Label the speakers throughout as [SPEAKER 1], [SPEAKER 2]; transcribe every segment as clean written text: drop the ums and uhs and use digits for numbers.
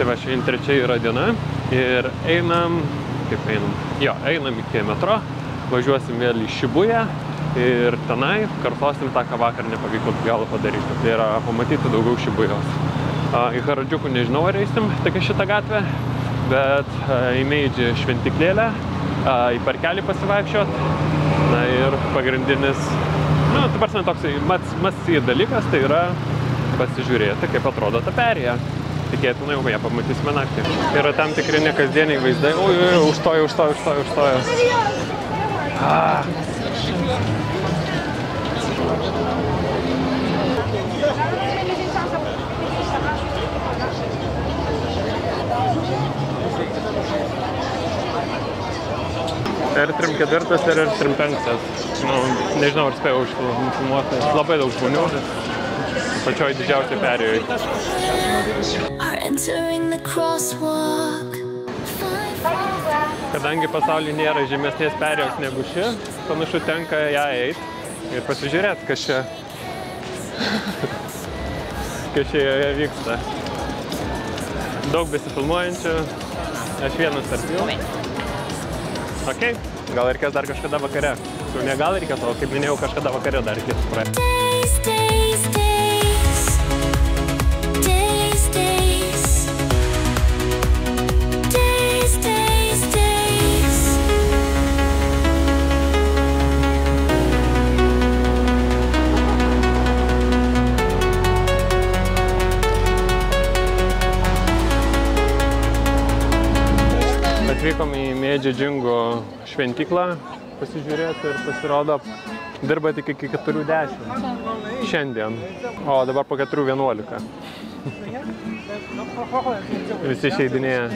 [SPEAKER 1] Tai va, šiandien 3 yra diena ir einam, kaip einam? Jo, einam iki metro, važiuosim vėl į Šibują ir tenai kartosim tą, ką vakar nepavyko galo padaryti. Tai yra pamatyti daugiau Šibujos. Į Haradžiukų nežinau, ar eisim tokia šitą gatvę, bet į Meidži šventiklėlę, į parkelį pasivaikščiot. Na ir pagrindinis, nu, tai prasme toks must-see dalykas, tai yra pasižiūrėti, kaip atrodo ta perėja. Tikėtina, jau ją pamatysime naktį. Yra tam tikri nekasdieniai vaizdai. Oi, užstojo. R34 ir R35. Nu, nežinau, ar spėjau užfilmuoti. Labai daug žmonių. Pačioj didžiausiai perėjoj. Kadangi pasaulyje nėra žemesnės perėjos negu ši, panašu tenka ją eiti ir pasižiūrėti, kas čia vyksta. Daug besifilmuojančių, aš vienas tarp jų. Ok, gal reikės dar kažkada vakare. Ne gal reikės, o kaip minėjau, kažkada vakare dar reikės praeiti. Atvykom į Meidži Džingo šventyklą pasižiūrėti ir pasirodo dirba tik iki 4:10 šiandien, o dabar po 4:11. Visi išeidinėja.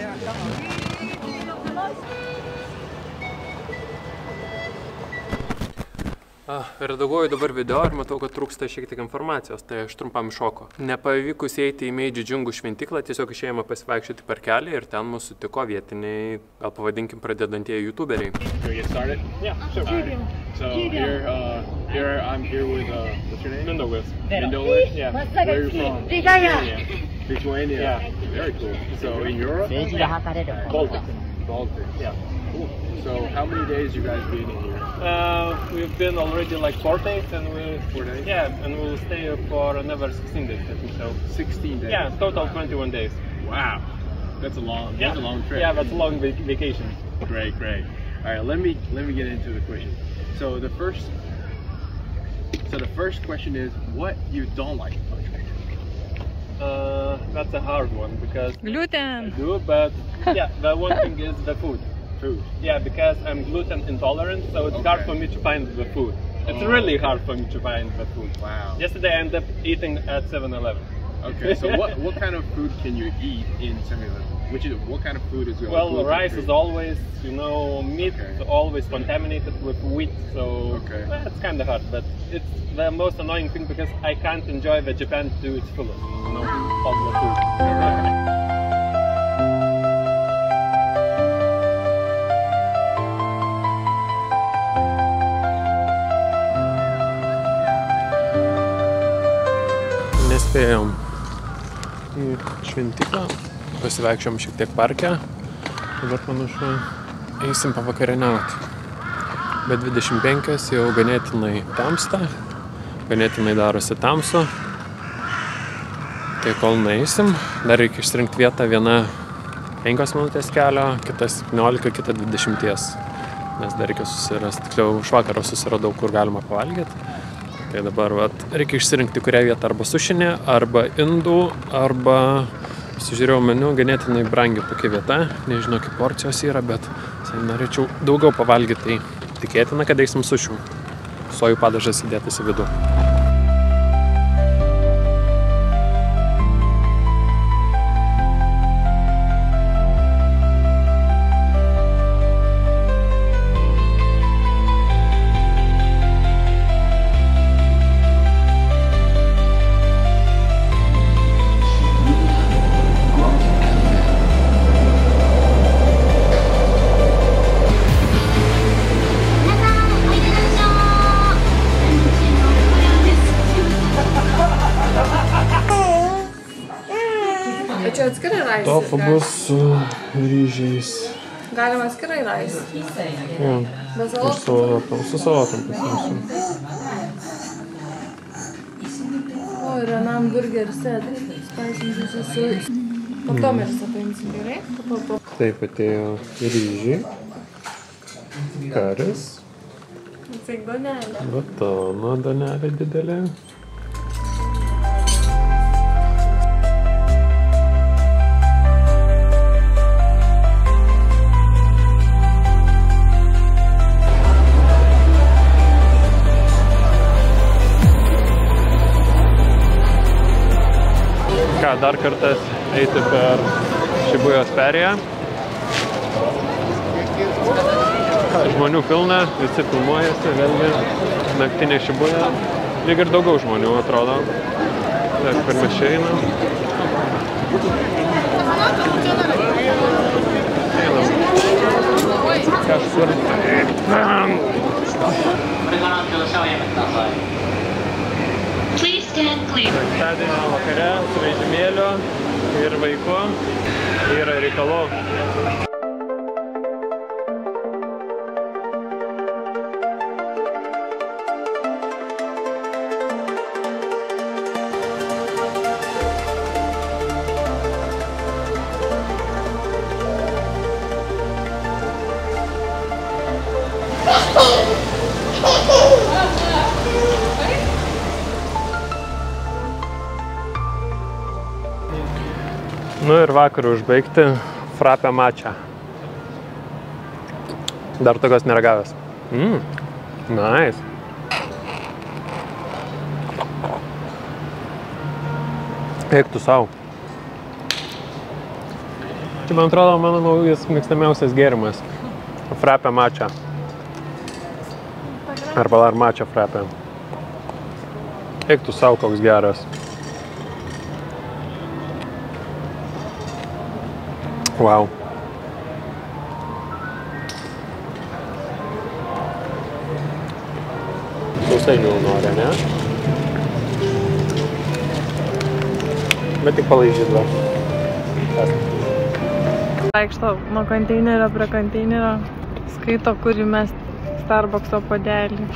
[SPEAKER 1] Redaguoju dabar video ir matau, kad trūksta šiek tiek informacijos, tai aš trumpam šoko. Nepavykus eiti į Meidži Džingų šventyklą, tiesiog išėjome pasivaikščioti per kelią ir ten mūsų sutiko vietiniai, gal pavadinkim, pradedantieji youtuberiai.
[SPEAKER 2] So here I'm here with what's your name?
[SPEAKER 1] Mindaugas.
[SPEAKER 2] Mindaugas? Yeah. Where are you from? Lithuania.
[SPEAKER 1] Yeah.
[SPEAKER 2] Very cool. So in Europe?
[SPEAKER 1] Baltic.
[SPEAKER 2] Baltic.
[SPEAKER 1] Yeah.
[SPEAKER 2] Cool. So how many days you guys been in here?
[SPEAKER 1] We've been already like 4 days and
[SPEAKER 2] 4 days?
[SPEAKER 1] Yeah, and we'll stay for another 16 days, I think so.
[SPEAKER 2] 16 days?
[SPEAKER 1] Yeah, total 21 days.
[SPEAKER 2] Wow. That's a long trip.
[SPEAKER 1] Yeah, that's a long vacation.
[SPEAKER 2] Great. All right, let me get into the question. So the first question is, what you don't like about China?
[SPEAKER 1] That's a hard one because
[SPEAKER 3] Gluten.
[SPEAKER 1] I do, but yeah, the one thing is the food.
[SPEAKER 2] Food.
[SPEAKER 1] Yeah, because I'm gluten intolerant, so it's hard for me to find the food. It's really hard for me to find the food.
[SPEAKER 2] Wow.
[SPEAKER 1] Yesterday I ended up eating at 7-Eleven.
[SPEAKER 2] Okay, so what kind of food can you eat in 7-Eleven? What kind of food is
[SPEAKER 1] well, rice is always, meat is always contaminated with wheat, so it's kind of hard. But it's the most annoying thing because I can't enjoy the Japan to its fullest, all the food. Nespėjom į šventyklą, pasivaikščiom šiek tiek parke, dabar panašu eisim pavakarieniauti. Bet 25 jau ganėtinai tamsta, ganėtinai darosi tamsu, tai kol nueisim, dar reikia išsirinkti vietą, viena 5 minutės kelio, kita 17, kita 20, nes dar reikia susirasti, tiksliau iš vakaro susiradau, kur galima pavalgyti. Tai dabar reikia išsirinkti kurią vietą, arba sušinė, arba indų, arba pasižiūrėjau meniu, ganėtinai brangi tokia vieta, nežinau, kaip porcijos yra, bet norėčiau daugiau pavalgyti, tai tikėtina, kad eisim sušių. Sojų padažas įdėtas į vidų. Salpa bus su ryžiais.
[SPEAKER 3] Galima skirai rais.
[SPEAKER 1] Jo.
[SPEAKER 3] Be
[SPEAKER 1] Ir
[SPEAKER 3] salotų.
[SPEAKER 1] su salotom pasimsiu.
[SPEAKER 3] O, ir vienam burger set. Spaisinčiusi su... Patomeris paimsim, gerai?
[SPEAKER 1] Taip atėjo ryžiai. Karis.
[SPEAKER 3] Tai donelė.
[SPEAKER 1] Batono donelė didelė. Ką, dar kartas eiti per Šibujos perėją. Žmonių pilna, visi filmuojasi, vėlgi naktinė Šibuja. Lyg ir daugiau žmonių atrodo. Taip, kur mes čia einam. Kažkur. Penktadienio vakare su vežimėliu ir vaiku yra reikalų. Nu ir vakarą užbaigti frappę matcha. Dar tokios neragavęs. Nice. Eik tu sau. Čia, man atrodo, mano naujas mėgstamiausias gėrimas. Frappę matcha. Arba dar matcha frappę. Eik tu sau, koks geras. Wow. Sausainių nori, ne? Bet tik palaižyt dar.
[SPEAKER 3] Vaikšto nuo konteinerio prie konteinerio, skaito, kur įmest Starbuckso puodelį.